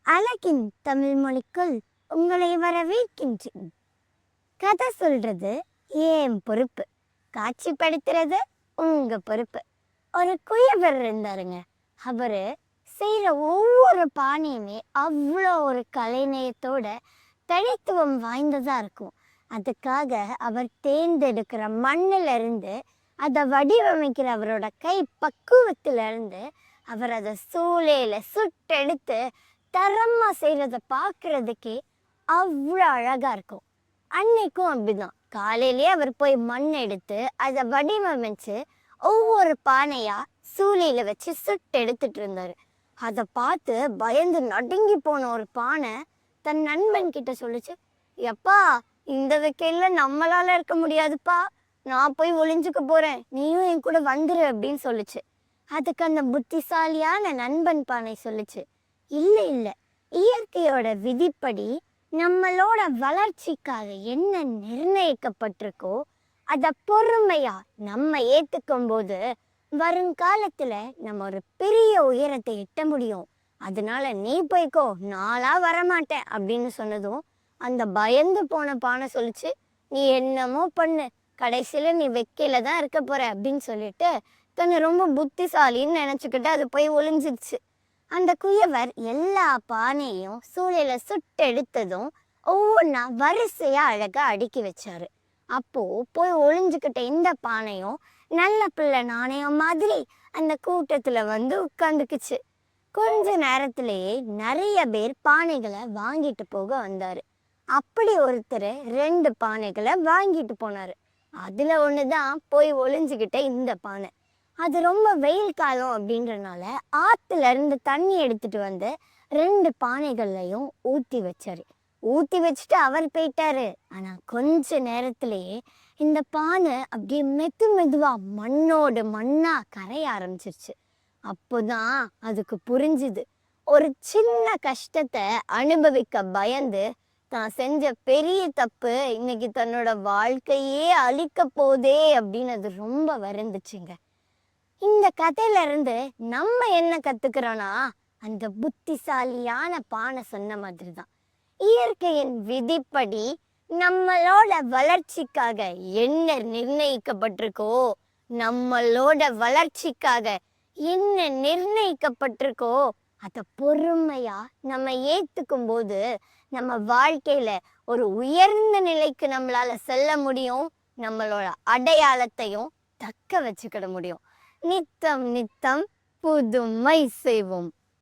அழகின் தமிழ் மொழிக்குள் உங்களை வரவேற்கின்றேன். கதை சொல்றது ஏன் பொறுப்பு, காட்சிப்படுத்துறது உங்க பொறுப்பு. ஒரு குயவர் இருந்தாருங்க. அவரு செய்யற ஒவ்வொரு பானையுமே அவ்வளோ ஒரு கலைநயத்தோட தனித்துவம் வாய்ந்ததா இருக்கும். அதுக்காக அவர் தேர்ந்தெடுக்கிற மண்ணில இருந்து அதை வடிவமைக்கிற அவரோட கை பக்குவத்தில இருந்து அவர் அதை சூளையில சுட்டெடுத்து தரமா செய்யறத பார்க்கறதுக்கே அவ்வளோ அழகா இருக்கும். அன்னைக்கும் அப்படிதான். காலையிலேயே அவர் போய் மண் எடுத்து அதை வடிவமைச்சு ஒவ்வொரு பானையா சூளையில வச்சு சுட்டு எடுத்துட்டு இருந்தாரு. அதை பார்த்து பயந்து நடுங்கி போன ஒரு பானை தன் நண்பன் கிட்ட சொல்லுச்சு, எப்பா, இந்த வைக்கையில நம்மளால இருக்க முடியாதுப்பா, நான் போய் ஒளிஞ்சுக்க போறேன், நீயும் என் கூட வந்துரு அப்படின்னு சொல்லுச்சு. அதுக்கு அந்த புத்திசாலியான நண்பன் பானை சொல்லுச்சு, இல்ல இல்ல, இயற்கையோட விதிப்படி நம்மளோட வளர்ச்சிக்காக என்ன நிர்ணயிக்கப்பட்டிருக்கோ அத பொறுமையா நம்ம ஏத்துக்கும் போது வருங்காலத்துல நம்ம ஒரு பெரிய உயரத்தை எட்ட முடியும். அதனால நீ போய்க்கோ, நாளா வரமாட்டேன் அப்படின்னு சொன்னதும் அந்த பயந்து போன பானை சொல்லிச்சு, நீ என்னமோ பண்ணு, கடைசியில நீ வெக்கையில தான் இருக்க போற அப்படின்னு சொல்லிட்டு தன்னை ரொம்ப புத்திசாலின்னு நினைச்சுக்கிட்டு அது போய் ஒளிஞ்சிருச்சு. அந்த குயவர் எல்லா பானையும் சூளையில சுட்டு எடுத்ததும் ஒவ்வொன்னா வரிசையா அழகா அடுக்கி வச்சாரு. அப்போ போய் ஒளிஞ்சுக்கிட்ட இந்த பானையும் நல்ல பிள்ளை நாணயம் மாதிரி அந்த கூட்டத்துல வந்து உட்கார்ந்துக்குச்சு. கொஞ்ச நேரத்திலேயே நிறைய பேர் பானைகளை வாங்கிட்டு போக வந்தாரு. அப்படி ஒருத்தர் 2 பானைகளை வாங்கிட்டு போனாரு. அதுல ஒண்ணுதான் போய் ஒளிஞ்சுக்கிட்ட இந்த பானை. அது ரொம்ப வெயில் காலம் அப்படின்றனால ஆத்துல இருந்து தண்ணி எடுத்துட்டு வந்து 2 பானைகள்லையும் ஊத்தி வச்சாரு. ஊத்தி வச்சுட்டு அவர் போயிட்டாரு. ஆனா கொஞ்ச நேரத்திலேயே இந்த பானை அப்படியே மெதுவா மண்ணோடு மண்ணா கரைய ஆரம்பிச்சிருச்சு. அப்போதான் அதுக்கு புரிஞ்சுது, ஒரு சின்ன கஷ்டத்தை அனுபவிக்க பயந்து தான் செஞ்ச பெரிய தப்பு இன்னைக்கு தன்னோட வாழ்க்கையே அழிக்க போதே அப்படின்னு அது ரொம்ப வருந்துச்சுங்க. இந்த கதையில இருந்து நம்ம என்ன கத்துக்கிறோம்னா, அந்த புத்திசாலியான பானை சொன்ன மாதிரிதான், இயற்கையின் விதிப்படி நம்மளோட வளர்ச்சிக்காக என்ன நிர்ணயிக்கப்பட்டிருக்கோ, நம்மளோட வளர்ச்சிக்காக என்ன நிர்ணயிக்கப்பட்டிருக்கோ அதை பொறுமையா நம்ம ஏத்துக்கும் போது நம்ம வாழ்க்கையில ஒரு உயர்ந்த நிலைக்கு நம்மளால செல்ல முடியும். நம்மளோட அடையாளத்தையும் தக்க வச்சுக்கிட முடியும். நித்தம் நித்தம் புதுமை செய்வோம்.